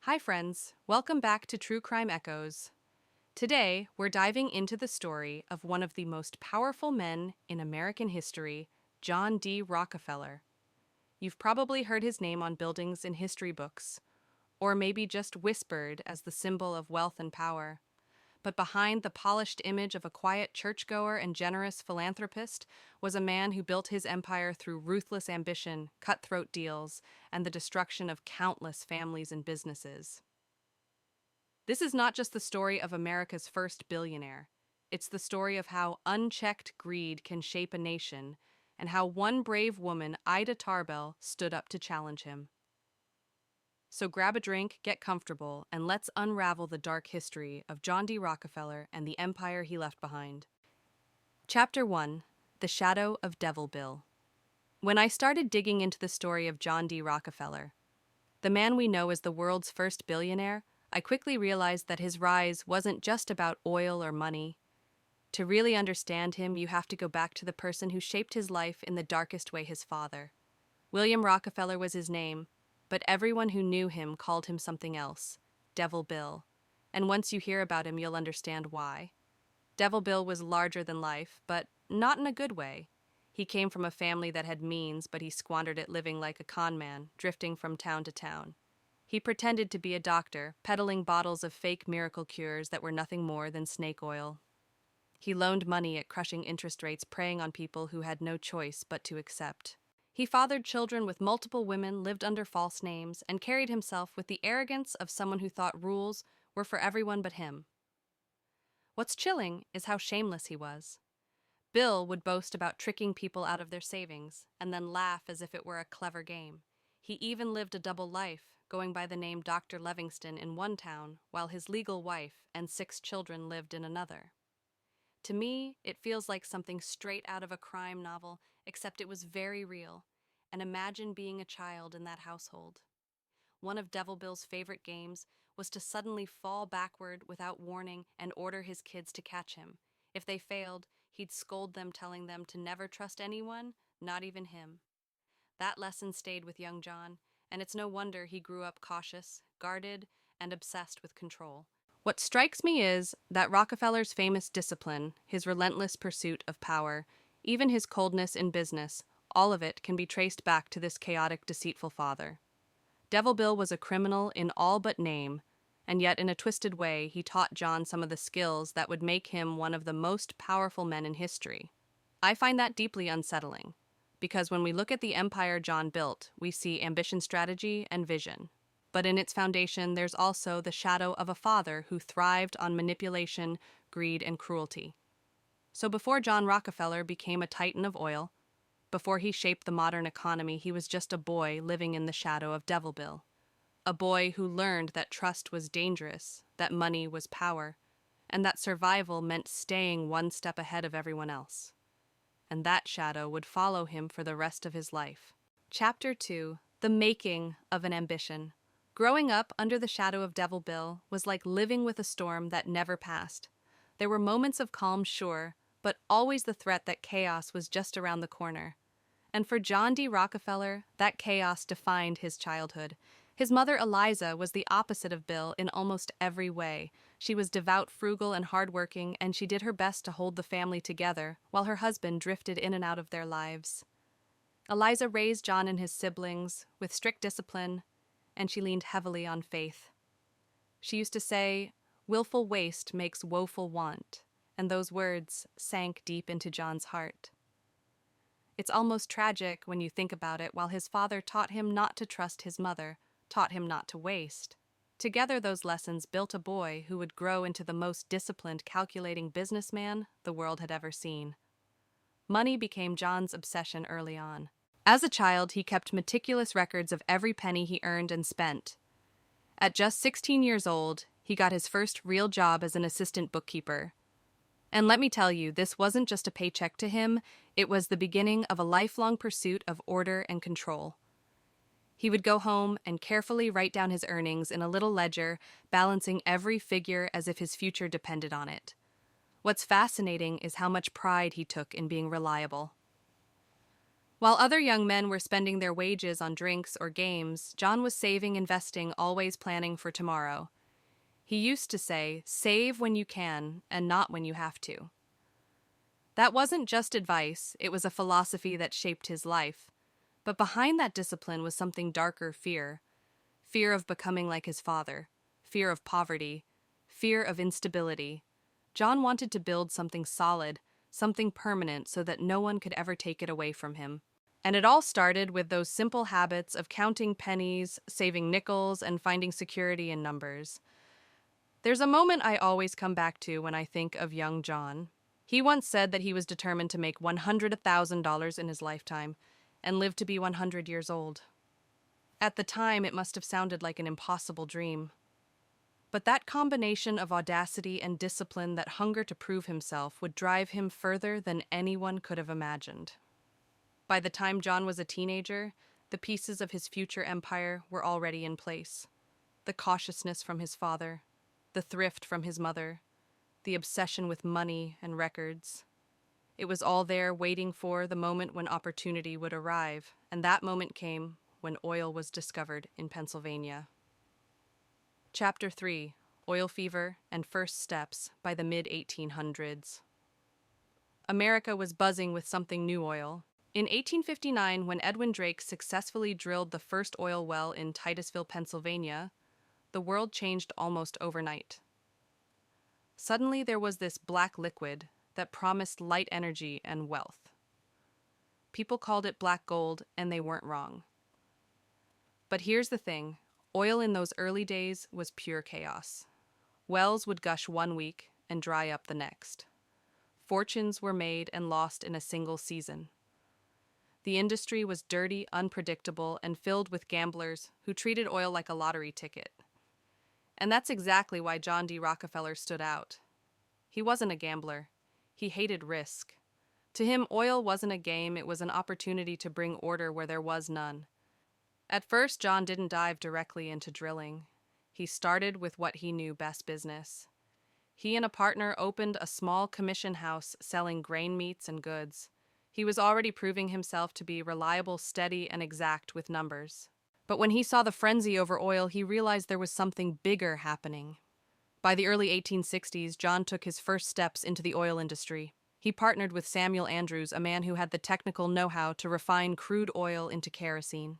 Hi, friends. Welcome back to True Crime Echoes. Today, we're diving into the story of one of the most powerful men in American history, John D. Rockefeller. You've probably heard his name on buildings in history books, or maybe just whispered as the symbol of wealth and power. But behind the polished image of a quiet churchgoer and generous philanthropist was a man who built his empire through ruthless ambition, cutthroat deals, and the destruction of countless families and businesses. This is not just the story of America's first billionaire. It's the story of how unchecked greed can shape a nation, and how one brave woman, Ida Tarbell, stood up to challenge him. So grab a drink, get comfortable, and let's unravel the dark history of John D. Rockefeller and the empire he left behind. Chapter 1: The Shadow of Devil Bill. When I started digging into the story of John D. Rockefeller, the man we know as the world's first billionaire, I quickly realized that his rise wasn't just about oil or money. To really understand him, you have to go back to the person who shaped his life in the darkest way, his father. William Rockefeller was his name, but everyone who knew him called him something else, Devil Bill. And once you hear about him, you'll understand why. Devil Bill was larger than life, but not in a good way. He came from a family that had means, but he squandered it living like a conman, drifting from town to town. He pretended to be a doctor, peddling bottles of fake miracle cures that were nothing more than snake oil. He loaned money at crushing interest rates, preying on people who had no choice but to accept. He fathered children with multiple women, lived under false names, and carried himself with the arrogance of someone who thought rules were for everyone but him. What's chilling is how shameless he was. Bill would boast about tricking people out of their savings, and then laugh as if it were a clever game. He even lived a double life, going by the name Dr. Livingston in one town, while his legal wife and 6 children lived in another. To me, it feels like something straight out of a crime novel, except it was very real. And imagine being a child in that household. One of Devil Bill's favorite games was to suddenly fall backward without warning and order his kids to catch him. If they failed, he'd scold them, telling them to never trust anyone, not even him. That lesson stayed with young John, and it's no wonder he grew up cautious, guarded, and obsessed with control. What strikes me is that Rockefeller's famous discipline, his relentless pursuit of power, even his coldness in business, all of it can be traced back to this chaotic, deceitful father. Devil Bill was a criminal in all but name, and yet in a twisted way he taught John some of the skills that would make him one of the most powerful men in history. I find that deeply unsettling, because when we look at the empire John built, we see ambition, strategy, and vision. But in its foundation, there's also the shadow of a father who thrived on manipulation, greed, and cruelty. So before John Rockefeller became a titan of oil, before he shaped the modern economy, he was just a boy living in the shadow of Devil Bill. A boy who learned that trust was dangerous, that money was power, and that survival meant staying one step ahead of everyone else. And that shadow would follow him for the rest of his life. Chapter 2: The Making of an Ambition. Growing up under the shadow of Devil Bill was like living with a storm that never passed. There were moments of calm, sure, but always the threat that chaos was just around the corner. And for John D. Rockefeller, that chaos defined his childhood. His mother, Eliza, was the opposite of Bill in almost every way. She was devout, frugal, and hardworking, and she did her best to hold the family together, while her husband drifted in and out of their lives. Eliza raised John and his siblings with strict discipline, and she leaned heavily on faith. She used to say, "Willful waste makes woeful want," and those words sank deep into John's heart. It's almost tragic when you think about it. While his father taught him not to trust his mother, taught him not to waste. Together, those lessons built a boy who would grow into the most disciplined, calculating businessman the world had ever seen. Money became John's obsession early on. As a child, he kept meticulous records of every penny he earned and spent. At just 16 years old, he got his first real job as an assistant bookkeeper. And let me tell you, this wasn't just a paycheck to him, it was the beginning of a lifelong pursuit of order and control. He would go home and carefully write down his earnings in a little ledger, balancing every figure as if his future depended on it. What's fascinating is how much pride he took in being reliable. While other young men were spending their wages on drinks or games, John was saving, investing, always planning for tomorrow. He used to say, "Save when you can and not when you have to." That wasn't just advice, it was a philosophy that shaped his life. But behind that discipline was something darker: fear. Fear of becoming like his father, fear of poverty, fear of instability. John wanted to build something solid, something permanent, so that no one could ever take it away from him. And it all started with those simple habits of counting pennies, saving nickels, and finding security in numbers. There's a moment I always come back to when I think of young John. He once said that he was determined to make $100,000 in his lifetime and live to be 100 years old. At the time, it must have sounded like an impossible dream. But that combination of audacity and discipline, that hunger to prove himself, would drive him further than anyone could have imagined. By the time John was a teenager, the pieces of his future empire were already in place. The cautiousness from his father, the thrift from his mother, the obsession with money and records. It was all there, waiting for the moment when opportunity would arrive, and that moment came when oil was discovered in Pennsylvania. Chapter 3: Oil Fever and First Steps. By the mid-1800s, America was buzzing with something new: oil. In 1859, when Edwin Drake successfully drilled the first oil well in Titusville, Pennsylvania, the world changed almost overnight. Suddenly, there was this black liquid that promised light energy and wealth. People called it black gold, and they weren't wrong. But here's the thing: oil in those early days was pure chaos. Wells would gush one week and dry up the next. Fortunes were made and lost in a single season. The industry was dirty, unpredictable, and filled with gamblers who treated oil like a lottery ticket. And that's exactly why John D. Rockefeller stood out. He wasn't a gambler. He hated risk. To him, oil wasn't a game, it was an opportunity to bring order where there was none. At first, John didn't dive directly into drilling. He started with what he knew best: business. He and a partner opened a small commission house selling grain meats and goods. He was already proving himself to be reliable, steady, and exact with numbers. But when he saw the frenzy over oil, he realized there was something bigger happening. By the early 1860s, John took his first steps into the oil industry. He partnered with Samuel Andrews, a man who had the technical know-how to refine crude oil into kerosene.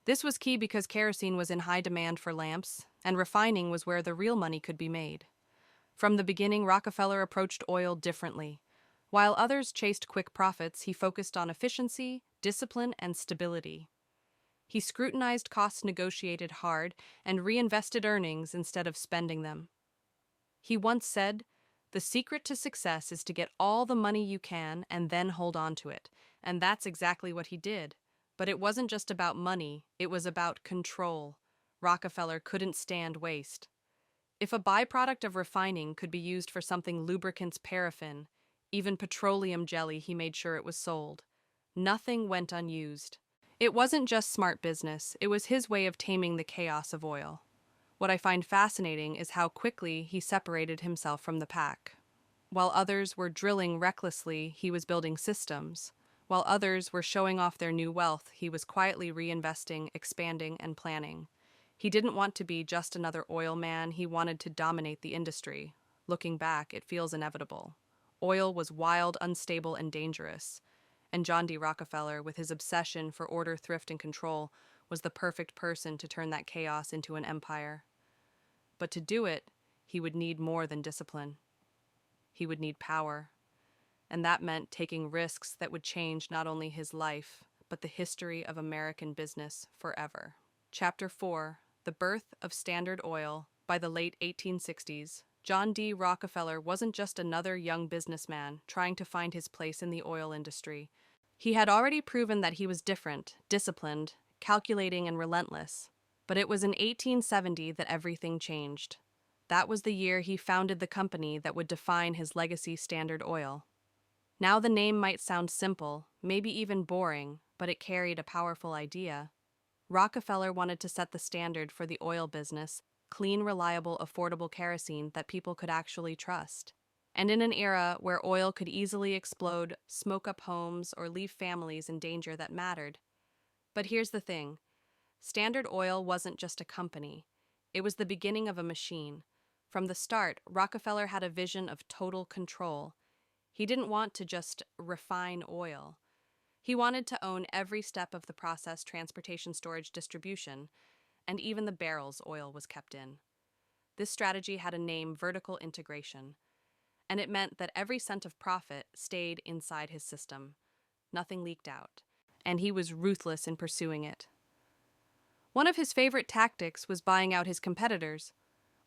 This was key because kerosene was in high demand for lamps, and refining was where the real money could be made. From the beginning, Rockefeller approached oil differently. While others chased quick profits, he focused on efficiency, discipline, and stability. He scrutinized costs, negotiated hard, and reinvested earnings instead of spending them. He once said, "The secret to success is to get all the money you can and then hold on to it." And that's exactly what he did. But it wasn't just about money, it was about control. Rockefeller couldn't stand waste. If a byproduct of refining could be used for something: lubricants, paraffin, even petroleum jelly, he made sure it was sold. Nothing went unused. It wasn't just smart business, it was his way of taming the chaos of oil. What I find fascinating is how quickly he separated himself from the pack. While others were drilling recklessly, he was building systems. While others were showing off their new wealth, he was quietly reinvesting, expanding, and planning. He didn't want to be just another oil man, he wanted to dominate the industry. Looking back, it feels inevitable. Oil was wild, unstable, and dangerous. And John D. Rockefeller, with his obsession for order, thrift, and control, was the perfect person to turn that chaos into an empire. But to do it, he would need more than discipline. He would need power. And that meant taking risks that would change not only his life, but the history of American business forever. Chapter 4: The Birth of Standard Oil. By the late 1860s, John D. Rockefeller wasn't just another young businessman trying to find his place in the oil industry. He had already proven that he was different, disciplined, calculating, and relentless. But it was in 1870 that everything changed. That was the year he founded the company that would define his legacy: Standard Oil. Now the name might sound simple, maybe even boring, but it carried a powerful idea. Rockefeller wanted to set the standard for the oil business: clean, reliable, affordable kerosene that people could actually trust. And in an era where oil could easily explode, smoke up homes, or leave families in danger that mattered. But here's the thing. Standard Oil wasn't just a company. It was the beginning of a machine. From the start, Rockefeller had a vision of total control. He didn't want to just refine oil. He wanted to own every step of the process: transportation, storage, distribution, and even the barrels oil was kept in. This strategy had a name: vertical integration, and it meant that every cent of profit stayed inside his system. Nothing leaked out, and he was ruthless in pursuing it. One of his favorite tactics was buying out his competitors.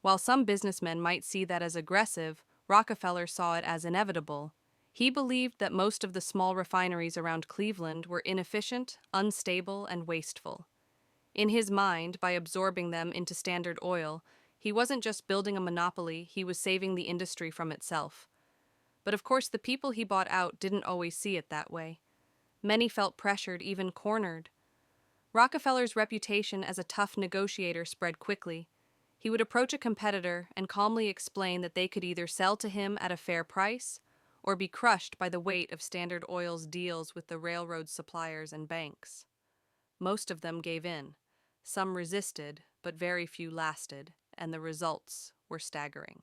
While some businessmen might see that as aggressive, Rockefeller saw it as inevitable. He believed that most of the small refineries around Cleveland were inefficient, unstable, and wasteful. In his mind, by absorbing them into Standard Oil, he wasn't just building a monopoly, he was saving the industry from itself. But of course, the people he bought out didn't always see it that way. Many felt pressured, even cornered. Rockefeller's reputation as a tough negotiator spread quickly. He would approach a competitor and calmly explain that they could either sell to him at a fair price or be crushed by the weight of Standard Oil's deals with the railroad suppliers and banks. Most of them gave in. Some resisted, but very few lasted, and the results were staggering.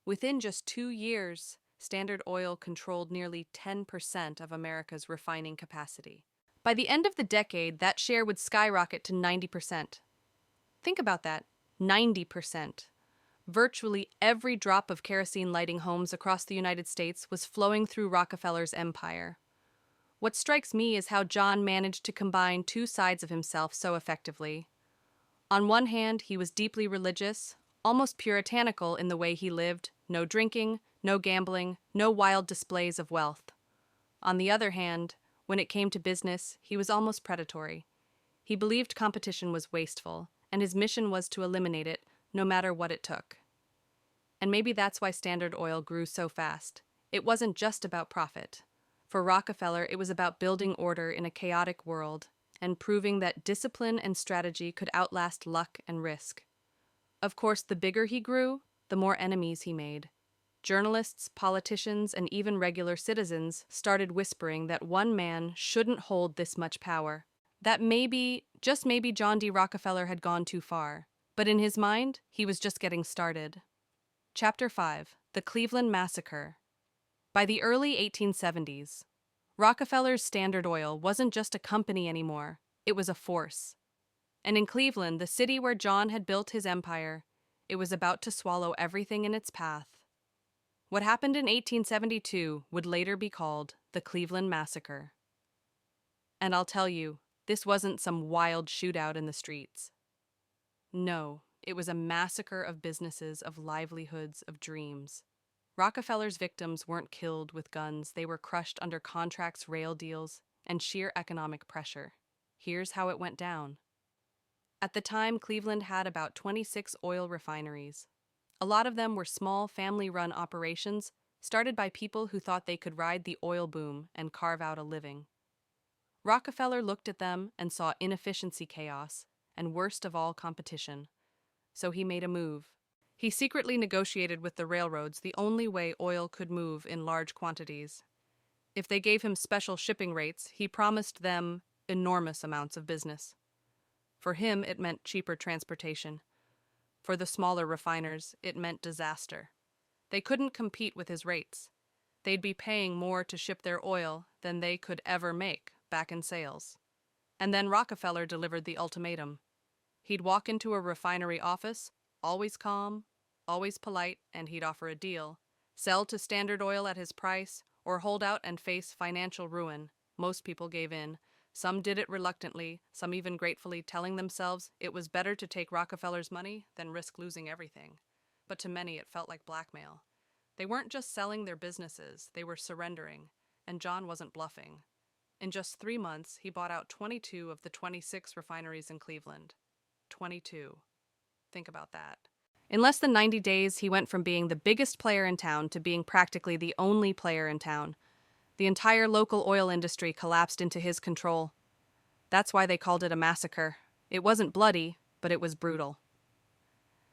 Within just 2 years, Standard Oil controlled nearly 10% of America's refining capacity. By the end of the decade, that share would skyrocket to 90%. Think about that, 90%. Virtually every drop of kerosene lighting homes across the United States was flowing through Rockefeller's empire. What strikes me is how John managed to combine two sides of himself so effectively. On one hand, he was deeply religious, almost puritanical in the way he lived: no drinking, no gambling, no wild displays of wealth. On the other hand, when it came to business, he was almost predatory. He believed competition was wasteful, and his mission was to eliminate it, no matter what it took. And maybe that's why Standard Oil grew so fast. It wasn't just about profit. For Rockefeller, it was about building order in a chaotic world and proving that discipline and strategy could outlast luck and risk. Of course, the bigger he grew, the more enemies he made. Journalists, politicians, and even regular citizens started whispering that one man shouldn't hold this much power. That maybe, just maybe, John D. Rockefeller had gone too far. But in his mind, he was just getting started. Chapter 5: The Cleveland Massacre. By the early 1870s, Rockefeller's Standard Oil wasn't just a company anymore, it was a force. And in Cleveland, the city where John had built his empire, it was about to swallow everything in its path. What happened in 1872 would later be called the Cleveland Massacre. And I'll tell you, this wasn't some wild shootout in the streets. No, it was a massacre of businesses, of livelihoods, of dreams. Rockefeller's victims weren't killed with guns, they were crushed under contracts, rail deals, and sheer economic pressure. Here's how it went down. At the time, Cleveland had about 26 oil refineries. A lot of them were small, family-run operations started by people who thought they could ride the oil boom and carve out a living. Rockefeller looked at them and saw inefficiency, chaos, and worst of all, competition. So he made a move. He secretly negotiated with the railroads, the only way oil could move in large quantities. If they gave him special shipping rates, he promised them enormous amounts of business. For him, it meant cheaper transportation. For the smaller refiners, it meant disaster. They couldn't compete with his rates. They'd be paying more to ship their oil than they could ever make back in sales. And then Rockefeller delivered the ultimatum. He'd walk into a refinery office, always calm, always polite, and he'd offer a deal: sell to Standard Oil at his price, or hold out and face financial ruin. Most people gave in. Some did it reluctantly, some even gratefully, telling themselves it was better to take Rockefeller's money than risk losing everything. But to many, it felt like blackmail. They weren't just selling their businesses, they were surrendering, and John wasn't bluffing. In just 3 months, he bought out 22 of the 26 refineries in Cleveland. 22. Think about that. In less than 90 days, he went from being the biggest player in town to being practically the only player in town. The entire local oil industry collapsed into his control. That's why they called it a massacre. It wasn't bloody, but it was brutal.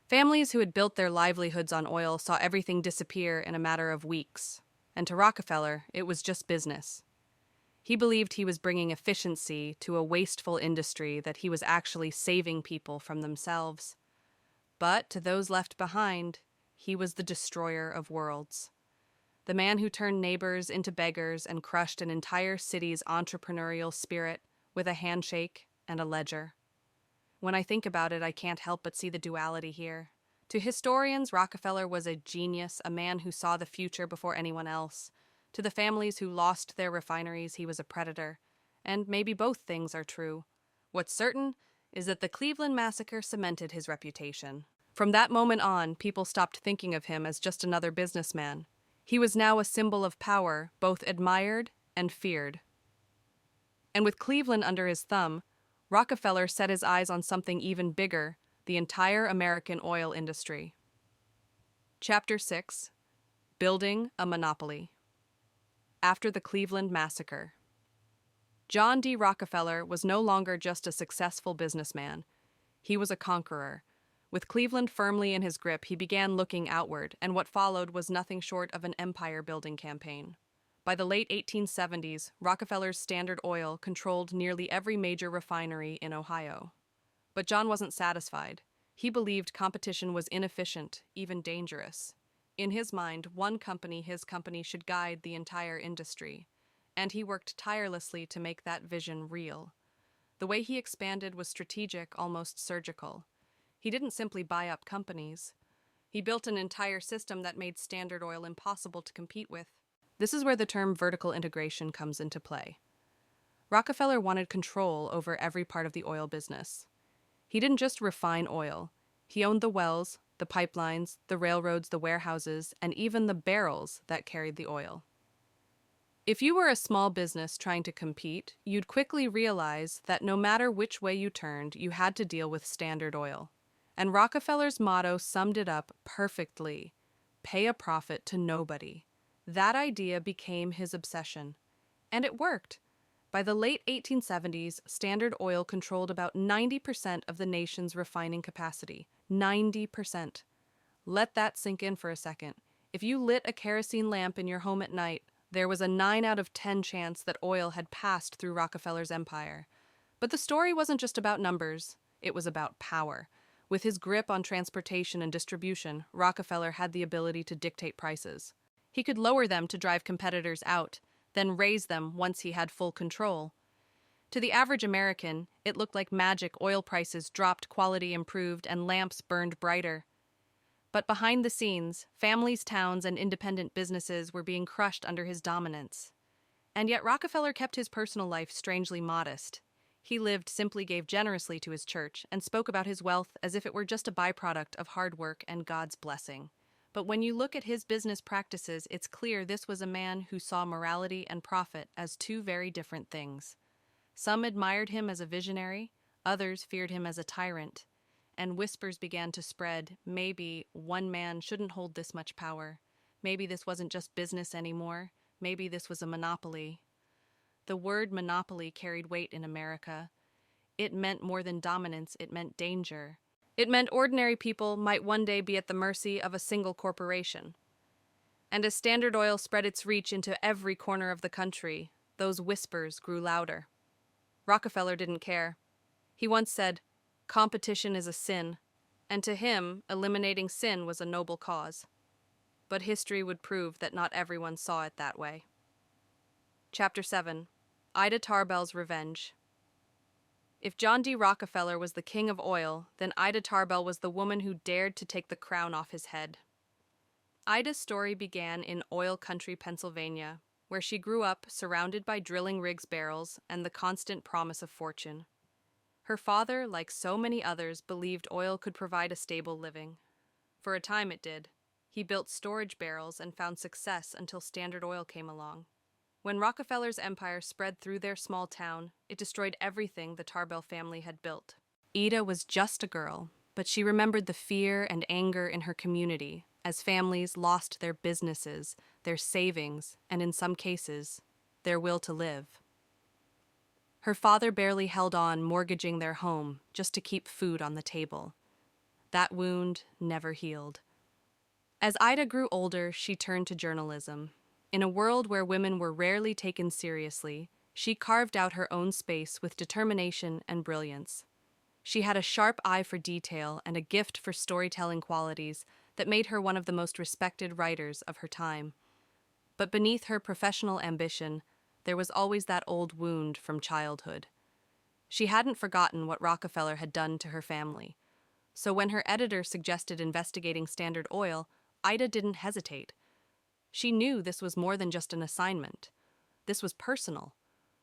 Families who had built their livelihoods on oil saw everything disappear in a matter of weeks, and to Rockefeller, it was just business. He believed he was bringing efficiency to a wasteful industry, that he was actually saving people from themselves. But to those left behind, he was the destroyer of worlds. The man who turned neighbors into beggars and crushed an entire city's entrepreneurial spirit with a handshake and a ledger. When I think about it, I can't help but see the duality here. To historians, Rockefeller was a genius, a man who saw the future before anyone else. To the families who lost their refineries, he was a predator. And maybe both things are true. What's certain is that the Cleveland massacre cemented his reputation. From that moment on, people stopped thinking of him as just another businessman. He was now a symbol of power, both admired and feared. And with Cleveland under his thumb, Rockefeller set his eyes on something even bigger, the entire American oil industry. Chapter 6: Building a Monopoly. After the Cleveland Massacre. John D. Rockefeller was no longer just a successful businessman. He was a conqueror. With Cleveland firmly in his grip, he began looking outward, and what followed was nothing short of an empire-building campaign. By the late 1870s, Rockefeller's Standard Oil controlled nearly every major refinery in Ohio. But John wasn't satisfied. He believed competition was inefficient, even dangerous. In his mind, his company should guide the entire industry, and he worked tirelessly to make that vision real. The way he expanded was strategic, almost surgical. He didn't simply buy up companies. He built an entire system that made Standard Oil impossible to compete with. This is where the term vertical integration comes into play. Rockefeller wanted control over every part of the oil business. He didn't just refine oil. He owned the wells, the pipelines, the railroads, the warehouses, and even the barrels that carried the oil. If you were a small business trying to compete, you'd quickly realize that no matter which way you turned, you had to deal with Standard Oil. And Rockefeller's motto summed it up perfectly: pay a profit to nobody. That idea became his obsession. And it worked. By the late 1870s, Standard Oil controlled about 90% of the nation's refining capacity. 90%. Let that sink in for a second. If you lit a kerosene lamp in your home at night, there was a 9 out of 10 chance that oil had passed through Rockefeller's empire. But the story wasn't just about numbers, it was about power. With his grip on transportation and distribution, Rockefeller had the ability to dictate prices. He could lower them to drive competitors out, then raise them once he had full control. To the average American, it looked like magic. Oil prices dropped, quality improved, and lamps burned brighter. But behind the scenes, families, towns, and independent businesses were being crushed under his dominance. And yet Rockefeller kept his personal life strangely modest. He lived simply, gave generously to his church, and spoke about his wealth as if it were just a byproduct of hard work and God's blessing. But when you look at his business practices, it's clear this was a man who saw morality and profit as two very different things. Some admired him as a visionary, others feared him as a tyrant, and whispers began to spread: maybe one man shouldn't hold this much power. Maybe this wasn't just business anymore. Maybe this was a monopoly. The word monopoly carried weight in America. It meant more than dominance, it meant danger. It meant ordinary people might one day be at the mercy of a single corporation. And as Standard Oil spread its reach into every corner of the country, those whispers grew louder. Rockefeller didn't care. He once said, "Competition is a sin," and to him, eliminating sin was a noble cause. But history would prove that not everyone saw it that way. Chapter 7: Ida Tarbell's Revenge. If John D. Rockefeller was the king of oil, then Ida Tarbell was the woman who dared to take the crown off his head. Ida's story began in oil country Pennsylvania, where she grew up surrounded by drilling rigs, barrels, and the constant promise of fortune. Her father, like so many others, believed oil could provide a stable living. For a time it did. He built storage barrels and found success until Standard Oil came along. When Rockefeller's empire spread through their small town, it destroyed everything the Tarbell family had built. Ida was just a girl, but she remembered the fear and anger in her community as families lost their businesses, their savings, and in some cases, their will to live. Her father barely held on, mortgaging their home just to keep food on the table. That wound never healed. As Ida grew older, she turned to journalism. In a world where women were rarely taken seriously, she carved out her own space with determination and brilliance. She had a sharp eye for detail and a gift for storytelling qualities that made her one of the most respected writers of her time. But beneath her professional ambition, there was always that old wound from childhood. She hadn't forgotten what Rockefeller had done to her family. So when her editor suggested investigating Standard Oil, Ida didn't hesitate. She knew this was more than just an assignment. This was personal.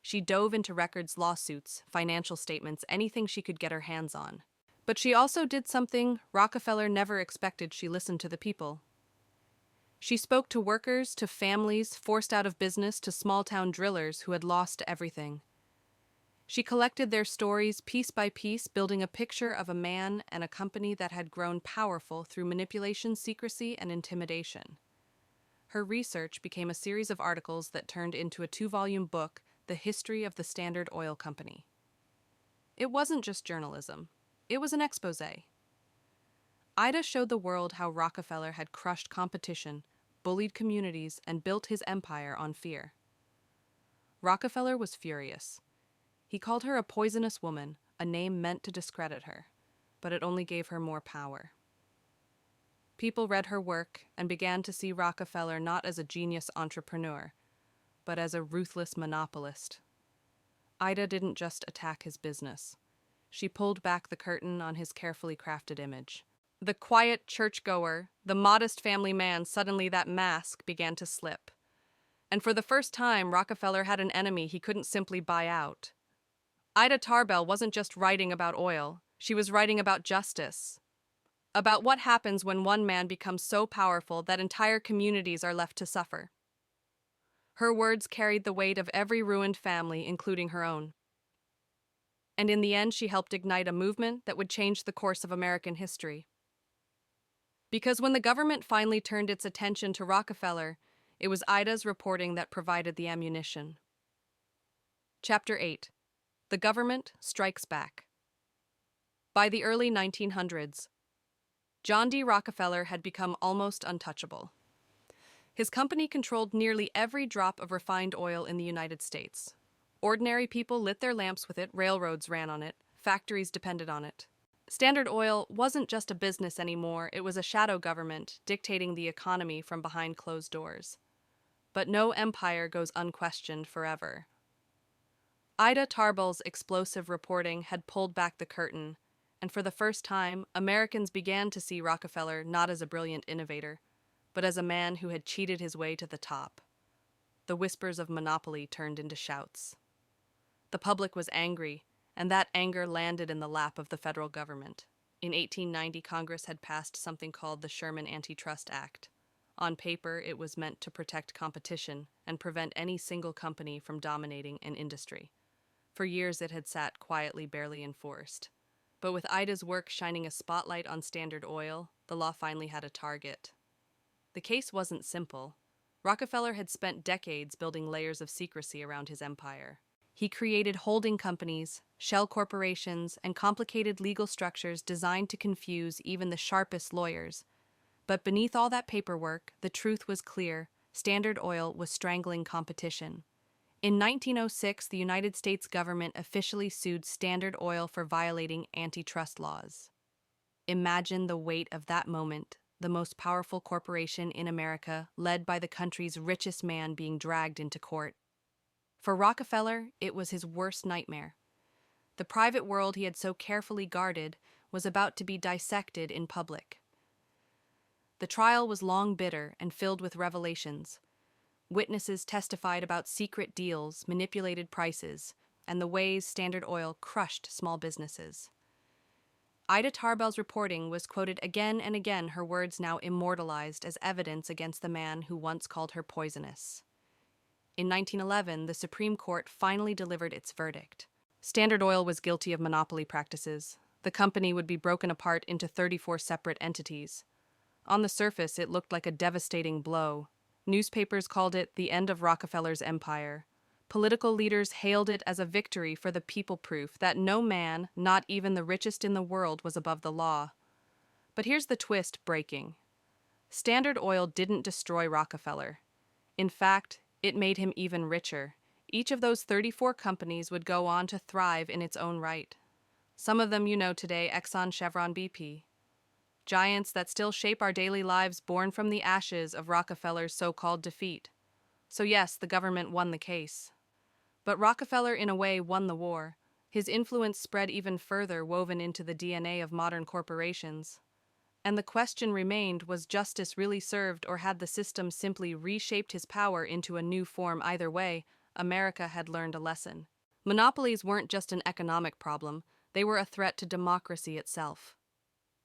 She dove into records, lawsuits, financial statements, anything she could get her hands on. But she also did something Rockefeller never expected. She listened to the people. She spoke to workers, to families forced out of business, to small-town drillers who had lost everything. She collected their stories piece by piece, building a picture of a man and a company that had grown powerful through manipulation, secrecy, and intimidation. Her research became a series of articles that turned into a 2-volume book, The History of the Standard Oil Company. It wasn't just journalism. It was an exposé. Ida showed the world how Rockefeller had crushed competition, bullied communities, and built his empire on fear. Rockefeller was furious. He called her a poisonous woman, a name meant to discredit her, but it only gave her more power. People read her work and began to see Rockefeller not as a genius entrepreneur, but as a ruthless monopolist. Ida didn't just attack his business. She pulled back the curtain on his carefully crafted image. The quiet churchgoer, the modest family man, suddenly that mask began to slip. And for the first time, Rockefeller had an enemy he couldn't simply buy out. Ida Tarbell wasn't just writing about oil, she was writing about justice. About what happens when one man becomes so powerful that entire communities are left to suffer. Her words carried the weight of every ruined family, including her own. And in the end, she helped ignite a movement that would change the course of American history. Because when the government finally turned its attention to Rockefeller, it was Ida's reporting that provided the ammunition. Chapter 8. The Government Strikes Back. By the early 1900s, John D. Rockefeller had become almost untouchable. His company controlled nearly every drop of refined oil in the United States. Ordinary people lit their lamps with it, railroads ran on it, factories depended on it. Standard Oil wasn't just a business anymore, it was a shadow government dictating the economy from behind closed doors. But no empire goes unquestioned forever. Ida Tarbell's explosive reporting had pulled back the curtain, and for the first time, Americans began to see Rockefeller not as a brilliant innovator, but as a man who had cheated his way to the top. The whispers of monopoly turned into shouts. The public was angry, and that anger landed in the lap of the federal government. In 1890, Congress had passed something called the Sherman Antitrust Act. On paper, it was meant to protect competition and prevent any single company from dominating an industry. For years, it had sat quietly, barely enforced. But with Ida's work shining a spotlight on Standard Oil, the law finally had a target. The case wasn't simple. Rockefeller had spent decades building layers of secrecy around his empire. He created holding companies, shell corporations, and complicated legal structures designed to confuse even the sharpest lawyers. But beneath all that paperwork, the truth was clear: Standard Oil was strangling competition. In 1906, the United States government officially sued Standard Oil for violating antitrust laws. Imagine the weight of that moment, the most powerful corporation in America, led by the country's richest man, being dragged into court. For Rockefeller, it was his worst nightmare. The private world he had so carefully guarded was about to be dissected in public. The trial was long, bitter, and filled with revelations. Witnesses testified about secret deals, manipulated prices, and the ways Standard Oil crushed small businesses. Ida Tarbell's reporting was quoted again and again, her words now immortalized as evidence against the man who once called her poisonous. In 1911, the Supreme Court finally delivered its verdict. Standard Oil was guilty of monopoly practices. The company would be broken apart into 34 separate entities. On the surface, it looked like a devastating blow. Newspapers called it the end of Rockefeller's empire. Political leaders hailed it as a victory for the people, proof that no man, not even the richest in the world, was above the law. But here's the twist breaking. Standard Oil didn't destroy Rockefeller. In fact, it made him even richer. Each of those 34 companies would go on to thrive in its own right. Some of them you know today, Exxon, Chevron, BP. Giants that still shape our daily lives born from the ashes of Rockefeller's so-called defeat. So yes, the government won the case. But Rockefeller, in a way, won the war. His influence spread even further, woven into the DNA of modern corporations. And the question remained, was justice really served, or had the system simply reshaped his power into a new form? Either way, America had learned a lesson. Monopolies weren't just an economic problem, they were a threat to democracy itself.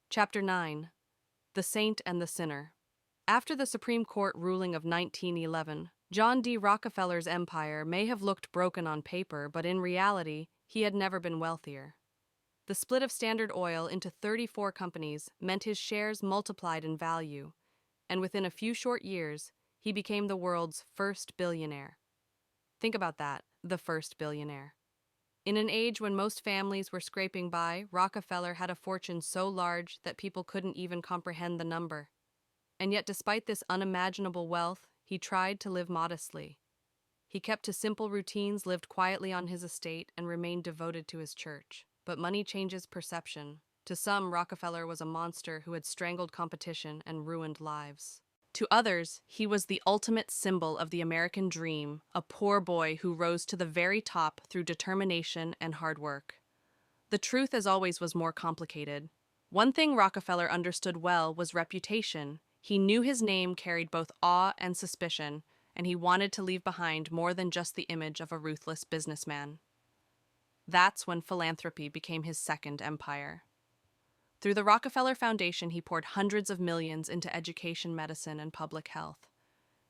Chapter 9. The Saint and the Sinner. After the Supreme Court ruling of 1911, John D. Rockefeller's empire may have looked broken on paper, but in reality, he had never been wealthier. The split of Standard Oil into 34 companies meant his shares multiplied in value, and within a few short years, he became the world's first billionaire. Think about that, the first billionaire. In an age when most families were scraping by, Rockefeller had a fortune so large that people couldn't even comprehend the number. And yet, despite this unimaginable wealth, he tried to live modestly. He kept to simple routines, lived quietly on his estate, and remained devoted to his church. But money changes perception. To some, Rockefeller was a monster who had strangled competition and ruined lives. To others, he was the ultimate symbol of the American dream, a poor boy who rose to the very top through determination and hard work. The truth, as always, was more complicated. One thing Rockefeller understood well was reputation. He knew his name carried both awe and suspicion, and he wanted to leave behind more than just the image of a ruthless businessman. That's when philanthropy became his second empire. Through the Rockefeller Foundation, he poured hundreds of millions into education, medicine, and public health.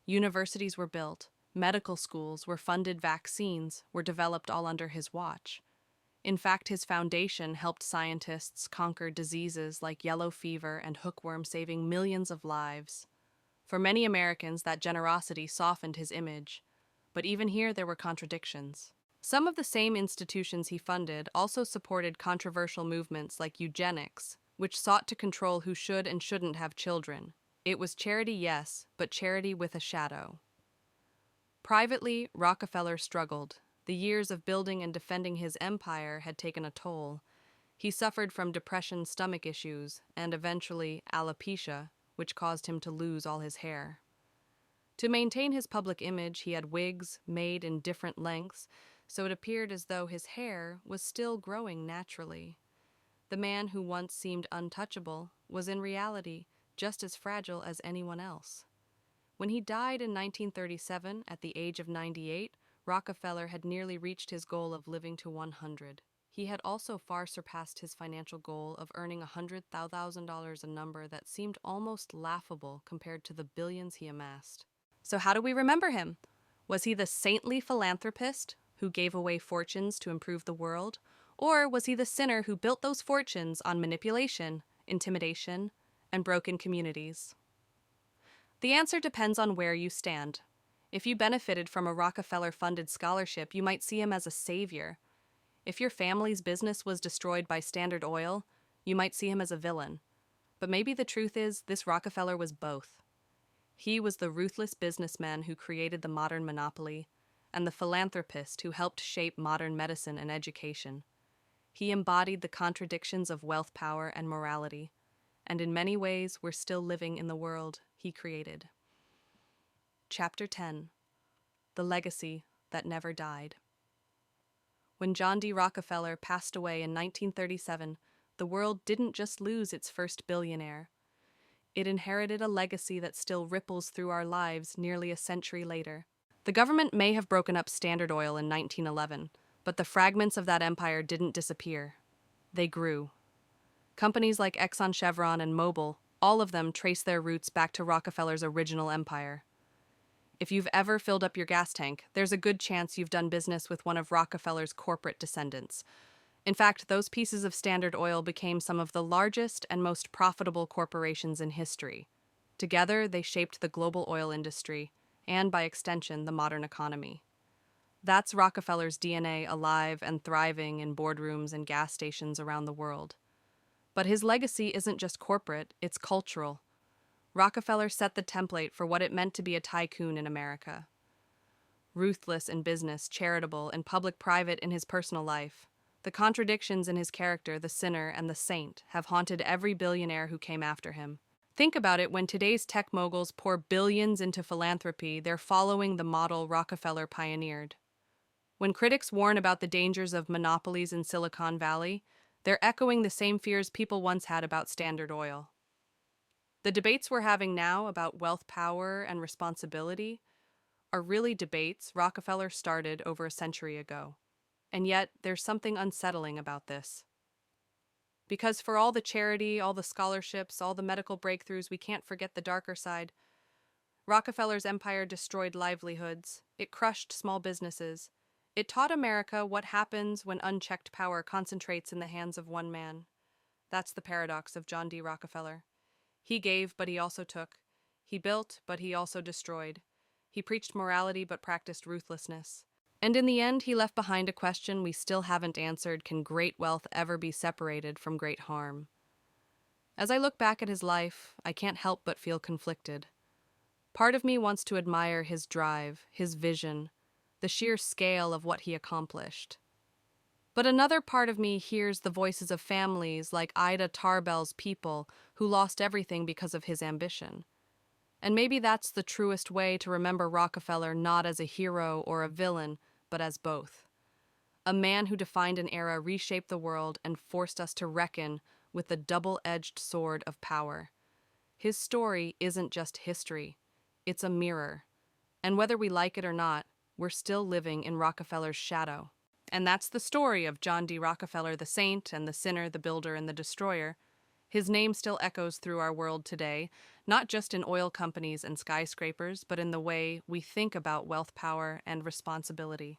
Universities were built, medical schools were funded, vaccines were developed all under his watch. In fact, his foundation helped scientists conquer diseases like yellow fever and hookworm, saving millions of lives. For many Americans, that generosity softened his image. But even here, there were contradictions. Some of the same institutions he funded also supported controversial movements like eugenics, which sought to control who should and shouldn't have children. It was charity, yes, but charity with a shadow. Privately, Rockefeller struggled. The years of building and defending his empire had taken a toll. He suffered from depression, stomach issues, and eventually alopecia, which caused him to lose all his hair. To maintain his public image, he had wigs made in different lengths, so it appeared as though his hair was still growing naturally. The man who once seemed untouchable was in reality just as fragile as anyone else. When he died in 1937 at the age of 98, Rockefeller had nearly reached his goal of living to 100. He had also far surpassed his financial goal of earning $100,000, a number that seemed almost laughable compared to the billions he amassed. So how do we remember him? Was he the saintly philanthropist who gave away fortunes to improve the world? Or was he the sinner who built those fortunes on manipulation, intimidation, and broken communities? The answer depends on where you stand. If you benefited from a Rockefeller-funded scholarship, you might see him as a savior. If your family's business was destroyed by Standard Oil, you might see him as a villain. But maybe the truth is, this Rockefeller was both. He was the ruthless businessman who created the modern monopoly, and the philanthropist who helped shape modern medicine and education. He embodied the contradictions of wealth, power, and morality, and in many ways we're still living in the world he created. Chapter 10. The Legacy That Never Died. When John D. Rockefeller passed away in 1937, the world didn't just lose its first billionaire. It inherited a legacy that still ripples through our lives nearly a century later. The government may have broken up Standard Oil in 1911, but the fragments of that empire didn't disappear. They grew. Companies like Exxon, Chevron, and Mobil, all of them trace their roots back to Rockefeller's original empire. If you've ever filled up your gas tank, there's a good chance you've done business with one of Rockefeller's corporate descendants. In fact, those pieces of Standard Oil became some of the largest and most profitable corporations in history. Together, they shaped the global oil industry, and by extension, the modern economy. That's Rockefeller's DNA alive and thriving in boardrooms and gas stations around the world. But his legacy isn't just corporate, it's cultural. Rockefeller set the template for what it meant to be a tycoon in America. Ruthless in business, charitable, and public-private in his personal life. The contradictions in his character, the sinner and the saint, have haunted every billionaire who came after him. Think about it, when today's tech moguls pour billions into philanthropy, they're following the model Rockefeller pioneered. When critics warn about the dangers of monopolies in Silicon Valley, they're echoing the same fears people once had about Standard Oil. The debates we're having now about wealth, power, and responsibility are really debates Rockefeller started over a century ago. And yet, there's something unsettling about this. Because for all the charity, all the scholarships, all the medical breakthroughs, we can't forget the darker side. Rockefeller's empire destroyed livelihoods. It crushed small businesses. It taught America what happens when unchecked power concentrates in the hands of one man. That's the paradox of John D. Rockefeller. He gave, but he also took. He built, but he also destroyed. He preached morality, but practiced ruthlessness. And in the end, he left behind a question we still haven't answered: can great wealth ever be separated from great harm? As I look back at his life, I can't help but feel conflicted. Part of me wants to admire his drive, his vision, the sheer scale of what he accomplished. But another part of me hears the voices of families like Ida Tarbell's people who lost everything because of his ambition. And maybe that's the truest way to remember Rockefeller, not as a hero or a villain, but as both. A man who defined an era, reshaped the world, and forced us to reckon with the double-edged sword of power. His story isn't just history, it's a mirror. And whether we like it or not, we're still living in Rockefeller's shadow. And that's the story of John D. Rockefeller, the saint and the sinner, the builder and the destroyer. His name still echoes through our world today, not just in oil companies and skyscrapers, but in the way we think about wealth, power, and responsibility.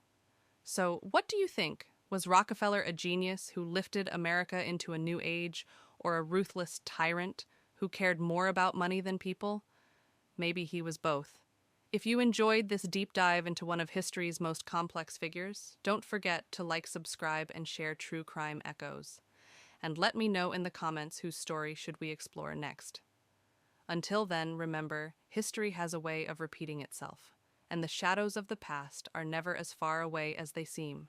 So, what do you think? Was Rockefeller a genius who lifted America into a new age, or a ruthless tyrant who cared more about money than people? Maybe he was both. If you enjoyed this deep dive into one of history's most complex figures, don't forget to like, subscribe, and share True Crime Echoes. And let me know in the comments whose story should we explore next. Until then, remember, history has a way of repeating itself, and the shadows of the past are never as far away as they seem.